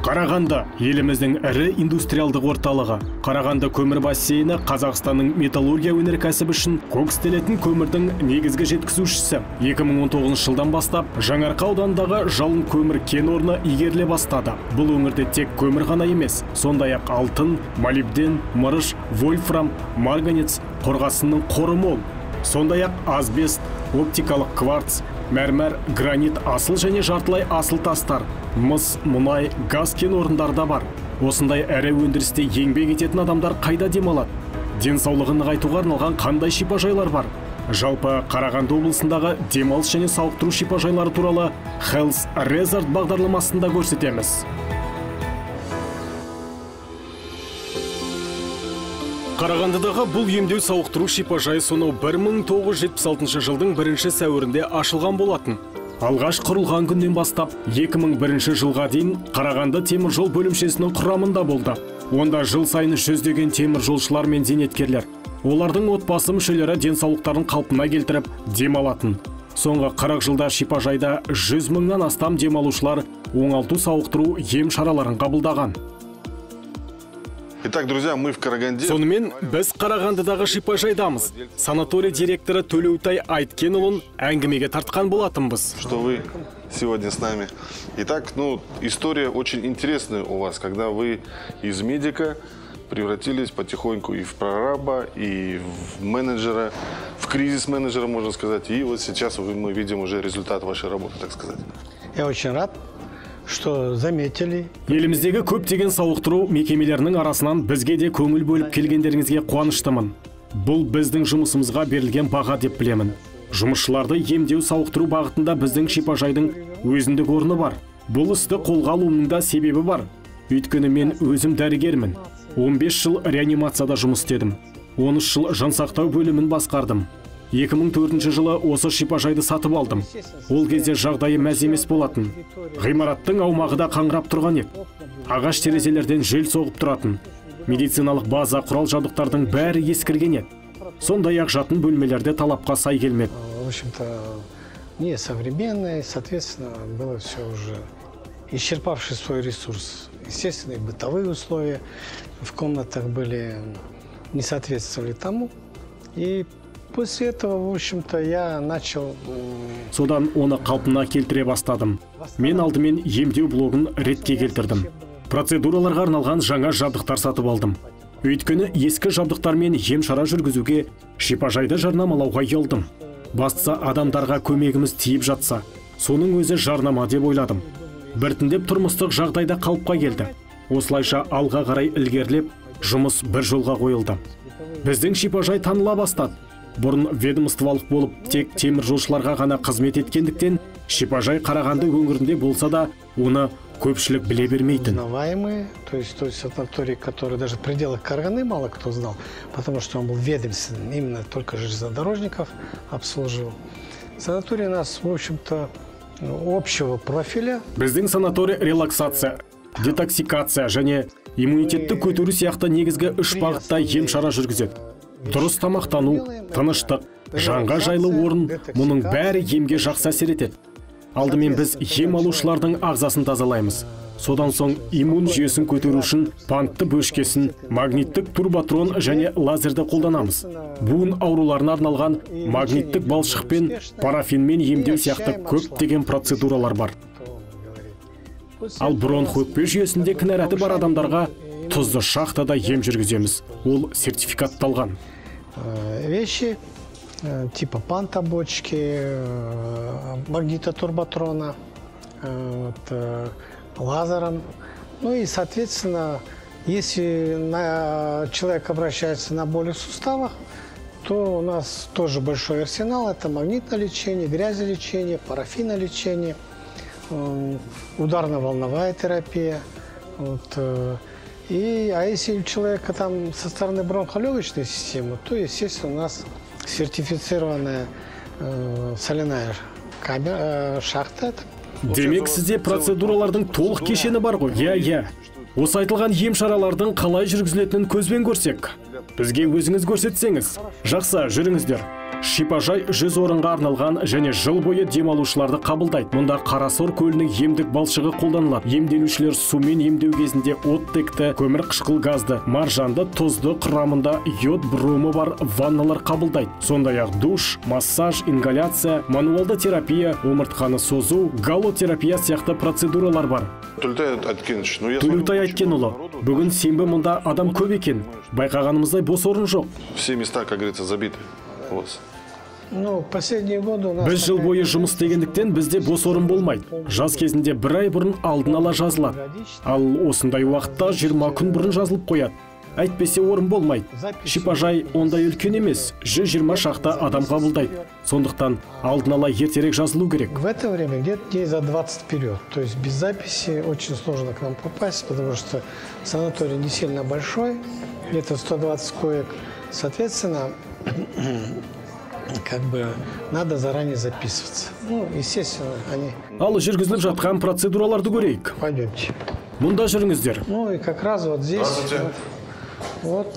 Қарағанды еліміздің ірі индустриалдық орталығы. Қарағанды көмір бассейні Қазақстанның металлургия өнеркәсібі үшін кокстелетін көмірдің негізгі жеткізушісі. 2019 жылдан бастап Жаңарқа ауданындағы жалын көмір кен орны игеріле бастады. Бұл өңірде тек көмір ғана емес, сондай-ақ алтын, молибден, мырыш, вольфрам, марганец қорғасынның қоры мол. Сондай-ақ асбест, оптикалық кварц, мәрмәр, гранит, асыл және жартылай асыл тастар, мыс, мұнай, газ кен орындарда бар. Осындай әрі өндірісте еңбек ететін адамдар қайда демалады? Денсаулығын нығайтуға арналған қандай шипажайлар бар? Жалпы Қарағанды облысындағы демалыс және сауықтыру шипажайлары туралы Health Resort бағдарламасында көрсетеміз. Қарағандыдағы бұл емдеу сауықтыру шипажайы сонау 1976 жылдың 1 сәуірінде ашылған болатын. Алғаш құрылған күннен бастап 2001 жылға дейін Қарағанды теміржол бөлімшесінің құрамында болды. Онда жыл сайын жүздеген теміржолшылар мен зейнеткерлер, олардың отбасы мүшелері денсаулықтарын қалпына келтіріп демалатын. Соңғы 40 жылда шипажайда 100 мыңнан астам демалушылар оңалту сауықтыру ем шараларын қабылдаған. Итак, друзья, мы в Караганде. Сонымен біз Қарағандыдағы шипажайдамыз. Санаторий директоры Төлеутай Айткенұлын әңгімеге тартқан болатынбыз. Что вы сегодня с нами. Итак, история очень интересная у вас, когда вы из медика превратились потихоньку и в прораба, и в менеджера, в кризис-менеджера, можно сказать. И вот сейчас мы видим уже результат вашей работы, так сказать. Я очень рад, что заметили. Еліміздегі көптеген сауықтыру мекемелерінің арасынан бізге де көңіл бөліп келгендеріңізге қуаныштымын. Бұл біздің жұмысымызға берілген баға деп білемін. Жұмысшыларды емдеу сауықтыру бағытында біздің шипажайдың өзіндік орны бар. Бұл істі қолға алуымның да себебі бар. Өйткені мен өзім дәрігермін. 15 жыл реанимацияда жұмыс істедім. 13 жыл жансақтау бөлімін басқардым. 2004 жылы осы шипажайды сатып алдым. Ол кезде жағдайы мәз емес болатын. Ғимараттың аумағы да қаңырап тұрған еді. Ағаш терезелерден жел соғып тұратын. Медициналық база құрал жабдықтардың бәрі ескірген еді. Сондай-ақ жатын бөлмелерде талапқа сай келмеді. В общем-то, не современное, соответственно, было все уже исчерпавший свой ресурс. Естественно, и бытовые условия в комнатах были, не соответствовали тому. И после этого, в общем-то, я начал... Содан оны қалпына келтіре бастадым. Мен алдымен емдеу блогын ретке келтірдім. Процедураларға арналған жаңа жабдықтар сатып алдым. Өйткені ескі жабдықтармен ем шара жүргізуге шипажайды жарнамалауға ұялдым. Бастысы адамдарға көмегіміз тиіп жатса, соның өзі жарнама деп ойладым. Біртіндеп тұрмыстық жағдайда қалыпқа келді. Осылайша алға қарай ілгерілеп, жұмыс бір жолға қойылды. Біздің шипажай таныла бастады. Бұрын ведомстволық болып тек теміржолшыларға ғана қызмет еткендіктен, шипажай Қарағанды өңірінде болса да, оны көпшілік біле бермейтін. Узнаваемые, то есть санаторий, который даже в пределах Караганы мало кто знал, потому что он был ведомственным, именно только железнодорожников обслуживал. Санаторий у нас, в общем-то, общего профиля. Біздің санаторий релаксация, детоксикация және иммунитетті көтеру сияқты негізгі 3 бағытта ем шара жүргізеді. Дұрыс тамақтану, тыныштық, жанға жайлы орын, мұның бәрі емге жақсы әсер етеді. Алдымен біз ем алушылардың ағзасын тазалаймыз. Содан соң иммун жүйесін көтеру үшін пантты бөшкесін, магниттік турбатрон және лазерді қолданамыз. Буын ауруларына арналған магниттік балшықпен, парафинмен емдеу сияқты көптеген процедуралар бар. Ал бронх өкпе жүйесінде кінәраты бар адамдарға тұзды шахтада ем жүргіземіз. Ол сертификатталған. Вещи типа пантобочки, магнитотурбатрона, лазером. Ну и, соответственно, если человек обращается на боли в суставах, то у нас тоже большой арсенал. Это магнитное лечение, грязелечение, парафинолечение, ударно-волновая терапия. А если у человека там со стороны бронхолегочной системы, то, естественно, у нас сертифицированная соляная шахта. Демек, сізде процедуралардың толық кешені бар ғой? Иә. Осы айтылған ем шаралардың қалай жүргізілетінін көзбен көрсек. Бізге өзіңіз көрсетсеңіз. Жақсы, жүріңіздер. Шипажай 100 орынға арналған және жыл бойы демалушыларды қабылдайды. Мұнда Қарасор көлінің емдік балшығы қолданылады. Емделушілер сумен емдеу кезінде оттекті, көмір қышқыл газды, маржанды, тұзды құрамында йод бромы бар ванналар қабылдайды. Сондай-ақ душ, массаж, ингаляция, мануалды терапия, омыртқаны созу, галотерапия сияқты процедуралар бар. Төлеутай Айткенұлы, бүгін сенбі мұнда адам көп екен. Байқағанымыздай бос орын жоқ. Все места, как говорится, забиты. Біз жыл бойы жұмыс істегендіктен бізде бос орын болмайды. Жаз кезінде 1 ай бұрын алдын ала жазылады. Ал осындай уақытта 20 күн бұрын жазылып қояды. Әйтпесе орын болмайды. Шипажай ондай үлкен емес, 120 шақты адам қабылдайды. Сондықтан алдын ала ертерек жазылу керек. В это время где-то дней за 20 вперед. То есть без записи очень сложно к нам попасть, потому что санаторий не сильно большой, где-то 120 коек. Соответственно, как бы надо заранее записываться. Ну, естественно, они... Ал жүргізіліп жатқан процедураларды көрейік. Пойдемте. Мұнда жүріңіздер. Ну и как раз вот здесь вот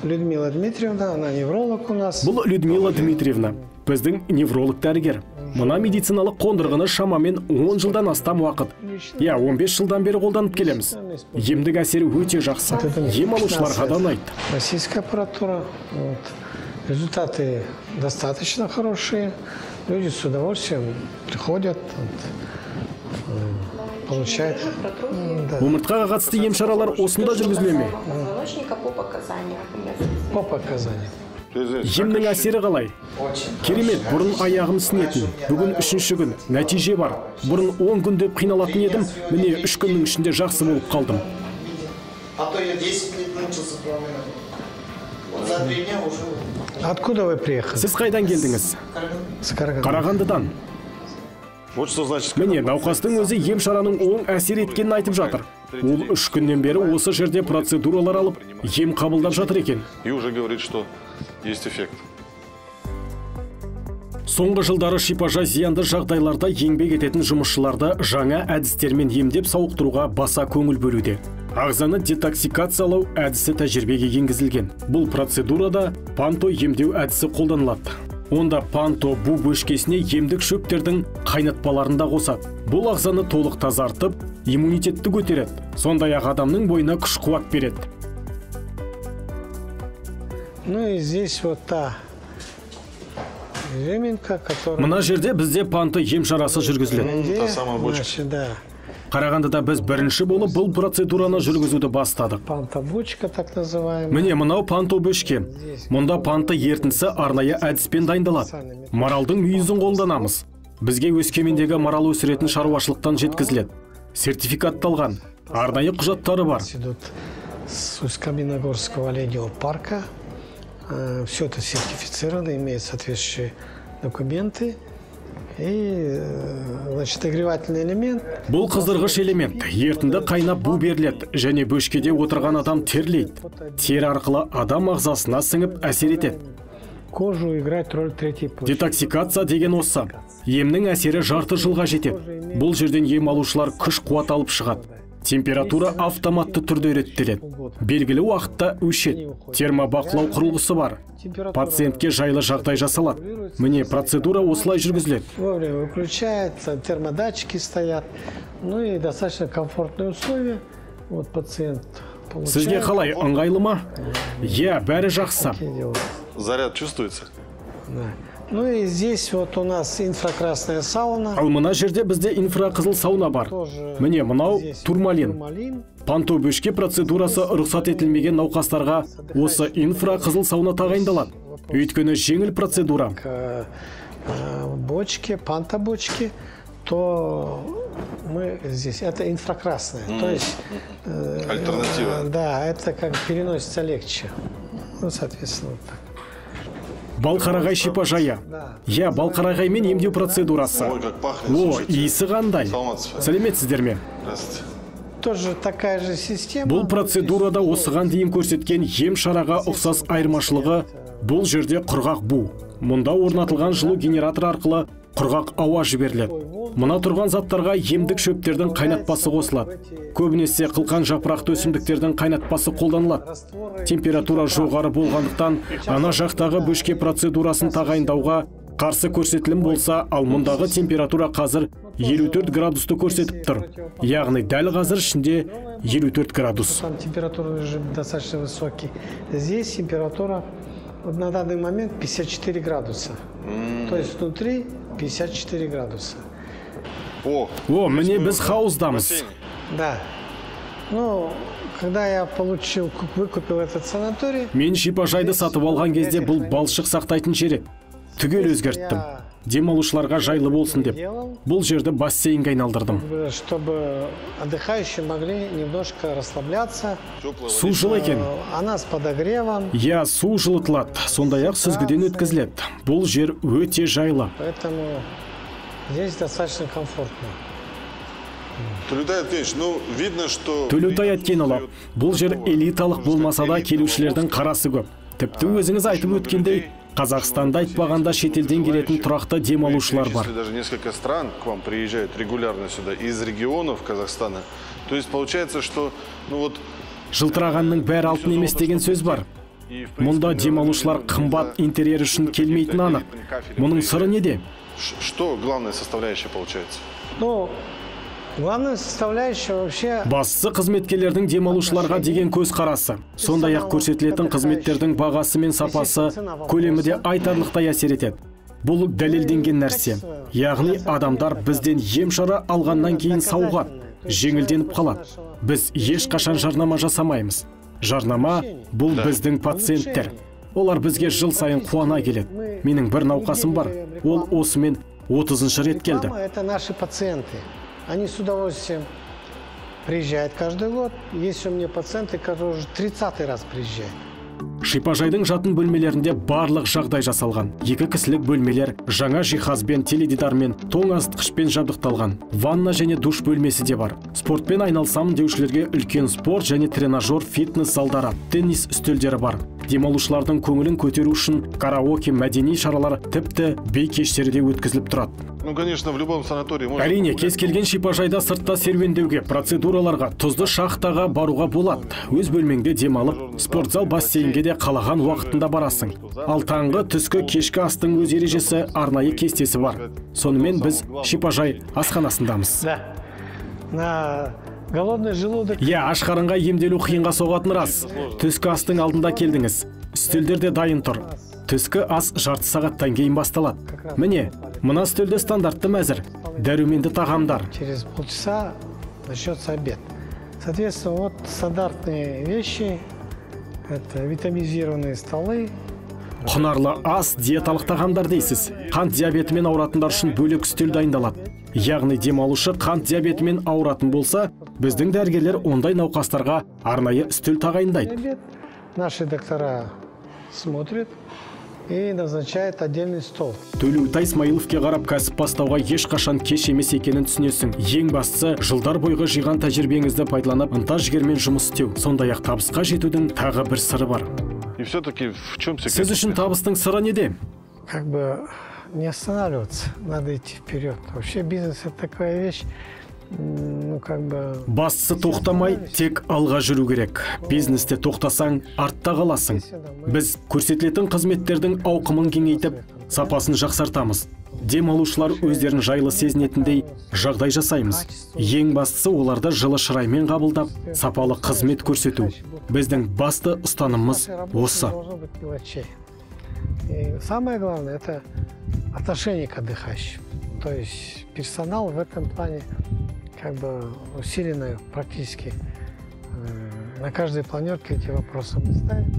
Людмила Дмитриевна, она невролог у нас. Бұл Людмила Дмитриевна, біздің невролог дәрігер. Мына медициналық қондырғыны шамамен 10 жылдан астам уақыт. 15 жылдан бері қолданып келеміз. Емдік әсері өте жақсы. Ем алушыларға да ұнайды. Российская аппаратура. Результаты достаточно хорошие. Люди с удовольствием приходят, получают. Омыртқаға қатысты ем шаралар осында жүргізіле ме? По показаниям. Емнің әсері қалай? Керемет, бұрын аяғым сінетін. Бүгін 3-ші күн, нәтиже бар. Бұрын 10 күн деп қиналатын едім, міне 3 күннің ішінде жақсы болып қалдым. А то я 10 лет мучился проблемами. Вот за 3 дня уже. Откуда вы приехали? Сіз қайдан келдіңіз? Қарағандыдан. Вот что значит. Міне, науқастың өзі ем шараның оң әсер еткенін айтып жатыр. Ол 3 күннен бері осы жерде процедуралар алып, ем қабылдап жатыр екен. И уже говорит, что есть эффект. Соңғы жылдары шипажай зиянды жағдайларда еңбек ететін жұмысшыларды жаңа әдістермен емдеп сауықтыруға баса көңіл бөлуде. Ағзаны детоксикациялау әдісі тәжірибеге енгізілген. Бұл процедурада панто емдеу әдісі қолданылады. Онда панто бу бөшкесіне емдік шөптердің қайнатпаларында қосады. Бұл ағзаны толық тазартып, иммунитетті көтереді. Сондай-ақ адамның бойына күш-қуат береді. Ну и здесь вот та временка, которая... Мына жерде бізде панто ем шарасы жүргізіледі. Та самая бочка. Да. Қарағандыда біз бірінші болып бұл процедураны жүргізуді бастадық. Пантобочка, так называемая. Міне, мынау панто бөшке. Мұнда панто ертінсі арнайы әдіспен дайындалады. Маралдың мүйізін қолданамыз. Бізге Өскемендегі марал өсіретін шаруашылықтан жеткізіледі. Сертификатталған, арнайы құжаттары бар. С Усть-Каменогорского оленевого парка. Все это сертифицировано, имеет соответствующие документы. И, значит, нагревательный элемент. Бұл қыздырғыш элемент. Ертінді қайнап бу беріледі, және бөшкеде отырған адам терлейді. Тер арқылы адам ағзасына сіңіп әсер етеді. Кожу играет роль третьей почки. Детоксикация деген осы. Емнің әсері жарты жылға жетеді. Бұл жерден ем алушылар күш-қуат алып шығады. Температура автоматты түрде реттеледі. Белгілі уақытта өшеді. Термобақылау құрылғысы бар. Пациентке жайлы жағдай жасалады. Міне, процедура осылай жүргізіледі. Вовремя выключается, термодатчики стоят. Ну и достаточно комфортные условия. Вот пациент получает. Сізге қалай, ыңғайлы ма? Бәрі жақсы. Заряд чувствуется? Да. Ну и здесь вот у нас инфракрасная сауна. Ал мына жерде бізде инфрақызыл сауна бар. Міне, мынау турмалин. Панто бөшке процедурасы рұқсат етілмеген науқастарға осы инфрақызыл сауна тағайындалады. Өйткені жеңіл процедура. Бочки, пантобочки, то мы здесь, это инфракрасная. То есть, альтернатива. Да, это как переносится легче. Ну, соответственно, вот так. Балқарағай шипажайы. Балқарағаймен емдеу процедурасы. Ой, как пахнет. Иісі қандай? Сәлеметсіздер ме? Тоже такая же система. Бұл процедурада осыған дейін көрсеткен ем шараға ұқсас айырмашылығы бұл жерде құрғақ бу. Мұнда орнатылған жылу генератор арқылы құрғақ ауа жіберіледі. Мына тұрған заттарға емдік шөптердің қайнатпасы қосылады. Көбінесе қылқан жапырақты өсімдіктердің қайнатпасы қолданылады. Температура жоғары болғандықтан ана жақтағы бөшке процедурасын тағайындауға қарсы көрсетілім болса, ал мұндағы температура қазір 54 градусты көрсетіп тұр. Яғни дәл қазір ішінде 54 градус. Там температура уже достаточно высокий. Здесь температура вот на данный момент 54 градуса. То есть внутри 54 градуса. Міне біз хауздамыз. Да. Ну, когда я выкупил этот санаторий... Мен шипажайды сатып алған кезде бұл балшық сақтайтын жер еді. Түгел өзгерттім. Демалушыларға жайлы болсын деп. Бұл жерді бассейнге айналдырдым. Чтобы отдыхающие могли немножко расслабляться. Су жылы екен. Она с подогревом. Я, су жылытылады. Сондай-ақ сүзгіден өткізіледі. Бұл жер өте жайлы. Поэтому здесь достаточно комфортно. Төлеутай Әткенұлы, бұл жер элиталық болмаса да келушілердің қарасы көп. Тіпті өзіңіз айтып өткендей, Қазақстанда айтпағанда шетелден келетін тұрақты демалушылар бар. Даже несколько стран к вам приезжают регулярно сюда из регионов Казахстана. То есть получается, что жылтырағанның бәрі алтын емес деген сөз бар. Мұнда демалушылар қымбат интерьер үшін келмейтін анық. Мұның сыры неде? Что главная составляющая получается? Главная составляющая вообще... Бастысы қызметкерлердің демалушыларға деген көзқарасы. Сондай-ақ көрсетілетін қызметтердің бағасы мен сапасы көлемі де айтарлықтай әсер етеді. Бұл дәлелденген нәрсе. Яғни адамдар бізден ем-шара алғаннан кейін сауығады, жеңілденіп қалады. Біз ешқашан жарнама жасамаймыз. Жарнама бұл біздің пациенттер. Олар бізге жыл сайын қуана келеді. Менің бір науқасым бар. Ол осымен 30-шы рет келді. Это наши пациенты. Они с удовольствием приезжают каждый год. Есть у меня пациенты, которые уже 30-й раз приезжают. Шипажайдың жатын бөлмелерінде барлық жағдай жасалған. 2 кісілік бөлмелер жаңа жиһазбен, теледидармен, тоңазытқышпен жабдықталған. Ванна және душ бөлмесі де бар. Спортпен айналысамын деушілерге үлкен спорт және тренажер, фитнес залдары, теннис үстелдері бар. Демалушылардың көңілін көтеру үшін караоке, мәдени шаралар, тіпті би кештері де өткізіліп тұрады. Конечно, в любом санатории можно... Әрине, кез келген шипажайда сыртта серуендеуге, процедураларға, тұзды шахтаға баруға болады. Өз бөлмеңде демалып, спортзал, бассейнге де қалаған уақытында барасың. Ал таңғы, түскі, кешкі астың өз ережесі, арнайы кестесі бар. Сонымен біз шипажай асханасындамыз. На голодный желудок. Аш қарынға емделу қиынға соғатын рас. Түскі астың алдында келдіңіз. Үстелдер де дайын тұр. Түскі ас жарты сағаттан кейін басталады. Міне, мына үстелде стандартты мәзір. Дәруменді тағамдар. Через полчаса начнется обед. Соответственно, вот стандартные вещи. Это витаминизированные столы. Құнарлы ас, диеталық тағамдар дейсіз. Қант диабетімен ауыратындар үшін бөлек үстел дайындалады. Яғни демалушы қант диабетімен ауыратын болса, біздің дәрігерлер ондай науқастарға арнайы үстел тағайындайды. Наши доктора смотрят и назначают отдельный стол. Төлеутай Смайыловке қарап кәсіп бастауға ешқашан кеш емес екенін түсінесің. Ең бастысы, жылдар бойғы жиған тәжірибеңізді пайдаланып, ынта-жігермен жұмыс істеу. Сондай-ақ табысқа жетудің тағы бір сыры бар. И все-таки в чем секрет? Сіз үшін табыстың сыры неде? Как бы не останавливаться, надо идти вперед. Вообще бизнес — это такая вещь, Бастысы тоқтамай, тек алға жүру керек. Бизнесте тоқтасаң, артта қаласың. Біз көрсетілетін қызметтердің ауқымын кеңейтіп, сапасын жақсартамыз. Демалушылар өздерін жайлы сезінетіндей жағдай жасаймыз. Ең бастысы оларды жылы шыраймен қабылдап, сапалы қызмет көрсету. Біздің басты ұстанымымыз осы. Самое главное — это отношение к отдыхающим. То есть персонал в этом плане как бы усиленно практически на каждой планерке эти вопросы мы ставим.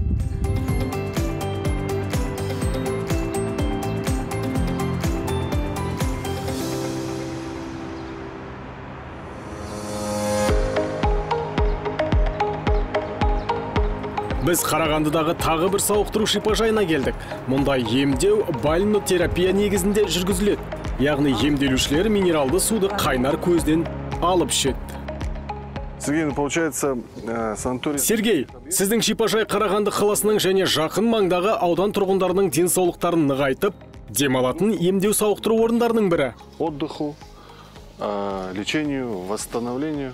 Біз Қарағандыдағы тағы бір сауықтыру шипажайына келдік. Мұнда емдеу балнеотерапия негізінде жүргізіледі. Яғни емделушілер минералды суды қайнар көзден алып ішеді. Сергей, получается, санаторий... Сергей, сіздің шипажай Қарағанды қаласының және жақын маңдағы аудан тұрғындарының денсаулықтарын нығайтып, демалатын емдеу сауықтыру орындарының бірі. Отдыху, лечению, восстановлению.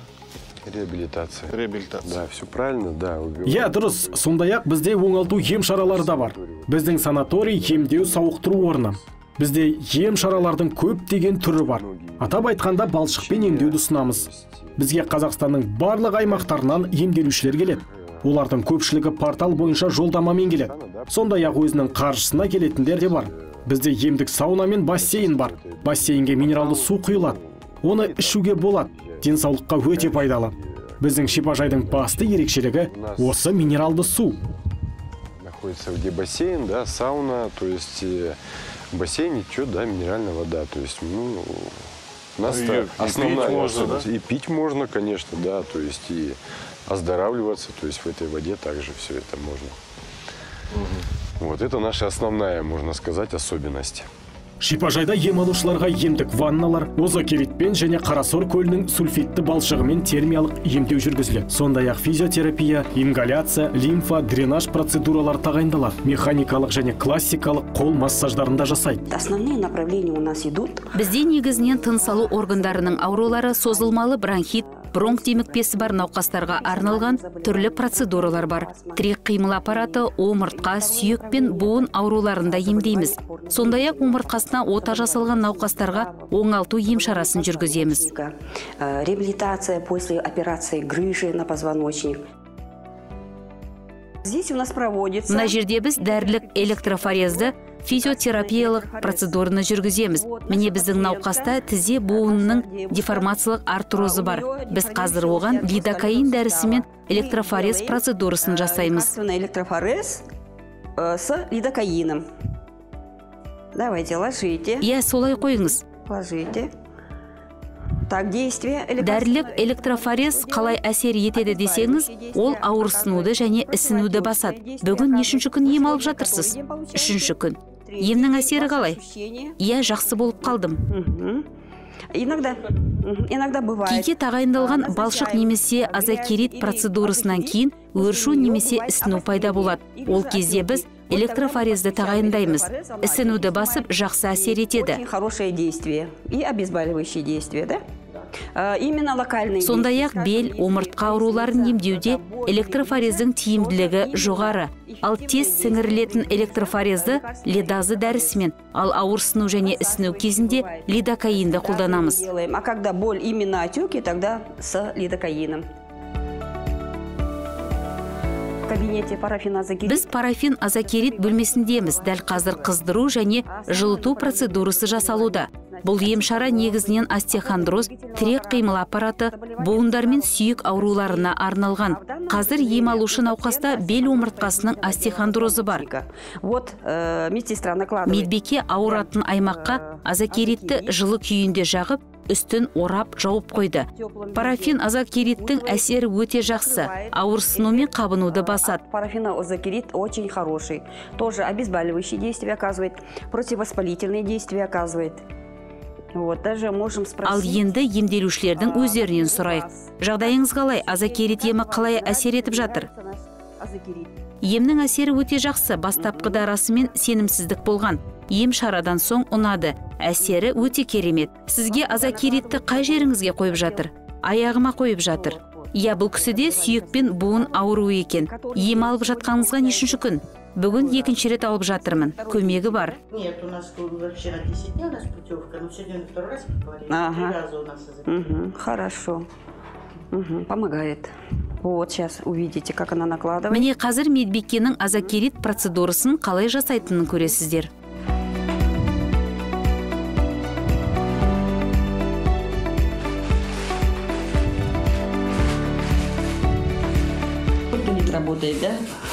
Реабилитация. Реабилитация. Да, все правильно, да. Я дұрыс, сондай-ақ бізде оңалту ем шаралары да бар. Біздің санаторий емдеу сауықтыру орны. Бізде ем шаралардың көптеген түрі бар. Атап айтқанда балшықпен емдеуді ұсынамыз. Бізге Қазақстанның барлық аймақтарынан емделушілер келеді. Олардың көпшілігі портал бойынша жолдамамен келеді. Сондай-ақ өзінің қаржысына келетіндер де бар. Бізде емдік сауна мен бассейн бар. Бассейнге минералды су құйылады. Оны ішуге болады. Денсаулыққа өте пайдалы. Біздің шипажайдың басты ерекшелігі осы минералды су. Находится где бассейн, да, сауна, то есть в бассейне течет, да, минеральная вода. То есть, ну, у нас основная можно, да? И пить можно, конечно, да, то есть и оздоравливаться, то есть в этой воде также все это можно. Вот это наша основная, можно сказать, особенность. Шипажайда ем алушыларға емдік ванналар, озокеритпен және Қарасор көлінің сульфидті балшығымен термиялық емдеу жүргізіледі. Сондай-ақ физиотерапия, ингаляция, лимфа, дренаж процедуралар тағайындалады. Механикалық және классикалық қол массаждарында жасайды. Основные направления у нас идут. Бізде негізінен тыныс алу органдарының аурулары, созылмалы бронхит, бронх демікпесі бар науқастарға арналған түрлі процедуралар бар. Тірек қимыл аппараты, омыртқа, сүйек пен буын ауруларында емдейміз. Сондай-ақ омыртқасына ота жасалған науқастарға оңалту ем шарасын жүргіземіз. Реабилитация после операции грыжи на позвоночник. Здесь у нас проводится. Мына жерде біз дәрілік электрофорезді физиотерапиялық процедураны жүргіземіз. Міне біздің науқаста тізе буынының деформациялық артрозы бар. Біз қазір оған лидокаин дәрісімен электрофорез процедурасын жасаймыз. Электрофорез с лидокаином. Давайте, ложите. Иә, солай қойыңыз. Ложите. Так, действие. Дәрілік электрофорез қалай әсер етеді десеңіз, ол ауырсынуды және ісінуді басады. Бүгін нешінші күн ем алып жатырсыз? 3-ші күн. Емнің әсері қалай? Иә, жақсы болып қалдым. Иногда бывает. Кейде тағайындалған балшық немесе азокерит процедурасынан кейін өршу немесе ісіну пайда болады. Ол кезде біз электрофорезді тағайындаймыз. Ісінуді басып, жақсы әсер етеді. Очень хорошее действие и обезболивающее действие, да? Именно локальный. Сондай-ақ бел, омыртқа ауруларын емдеуде электрофорездің тиімділігі жоғары. Ал тез сіңірілетін электрофорезді лидазы дәрісімен, ал ауырсыну және ісіну кезінде лидокаинді қолданамыз. А когда боль именно отеки, тогда с лидокаином. Біз парафин азокерит бөлмесіндеміз. Дәл қазір қыздыру және жылыту процедурасы жасалуда. Бұл емшара негізінен остеохондроз, тірек қимыл аппараты, буындар мен сүйек ауруларына арналған. Қазір ем алушы науқаста бел омыртқасының остеохондрозы бар. Медбике ауыратын аймаққа азокеритті жылы күйінде жағып, үстін орап жауып қойды. Парафин азокериттің әсері өте жақсы, ауырсыну мен қабынуды басады. Парафин азокерит очень хороший. Тоже обезболивающее действие оказывает, противовоспалительные действия оказывает. Вот, даже можем спросить. Ал енді емделушілердің өздерінен сұрайық. Жағдайыңыз қалай? Азокерит емі қалай әсер етіп жатыр? Емнің әсері өте жақсы, бастапқыда расымен сенімсіздік болған. Ем шарадан соң ұнады. Әсері өте керемет. Сізге азокеритті қай жеріңізге қойып жатыр? Аяғыма қойып жатыр. Я, бұл кісіде сүйек пен буын ауруы екен. Ем алып жатқаныңызға нешінші күн? Бүгін 2-ші рет алып жатырмын. Көмегі бар. Нет, у нас вообще на 10 дней у нас путевка, но сегодня 2 раза говорили. 3 раза у нас. Хорошо. Помогает. Вот сейчас увидите, как она накладывает. Міне қазір медбикенің азокерит процедурасын қалай жасайтынын көресіздер. Работает, да?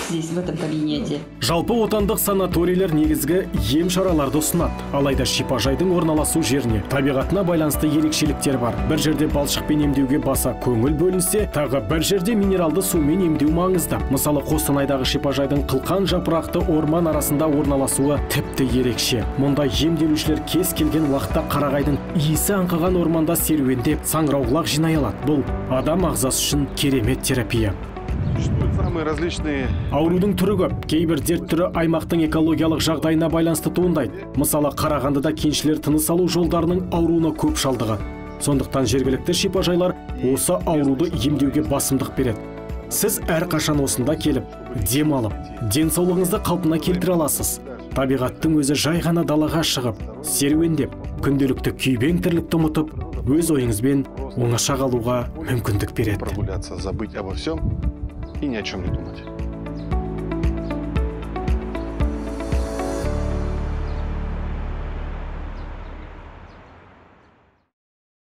Здесь, в этом кабинете. Жалпы отандық санаторийлер негізгі ем шараларды ұсынады. Алайда шипажайдың орналасу жеріне табиғатына байланысты ерекшеліктер бар. Бір жерде балшықпен емдеуге баса көңіл бөлінсе, тағы бір жерде минералды сумен емдеу маңызды. Мысалы, Қостанайдағы шипажайдың қылқан жапырақты орман арасында орналасуы тіпті ерекше. Мұнда емделушілер кез келген уақытта қарағайдың иісі аңқыған орманда серуендеп, саңырауқұлақ жинай алады. Бұл адам ағзасы үшін керемет терапия. Самые различные. Аурудың түрі көп. Кейбір дерт түрі аймақтың экологиялық жағдайына байланысты туындайды. Мысалы, Қарағандыда кеншілер тыныс алу жолдарының ауруына көп шалдығады. Сондықтан жергілікті шипажайлар осы ауруды емдеуге басымдық береді. Сіз әрқашан осында келіп, демалып, денсаулығыңызды қалпына келтіре аласыз. Табиғаттың өзі жай ғана далаға шығып, серуендеп, күнделікті күйбең тірлікті ұмытып, өз ойыңызбен оңаша қалуға мүмкіндік береді. Прогуляться, забыть обо всем и ни о чем не думать.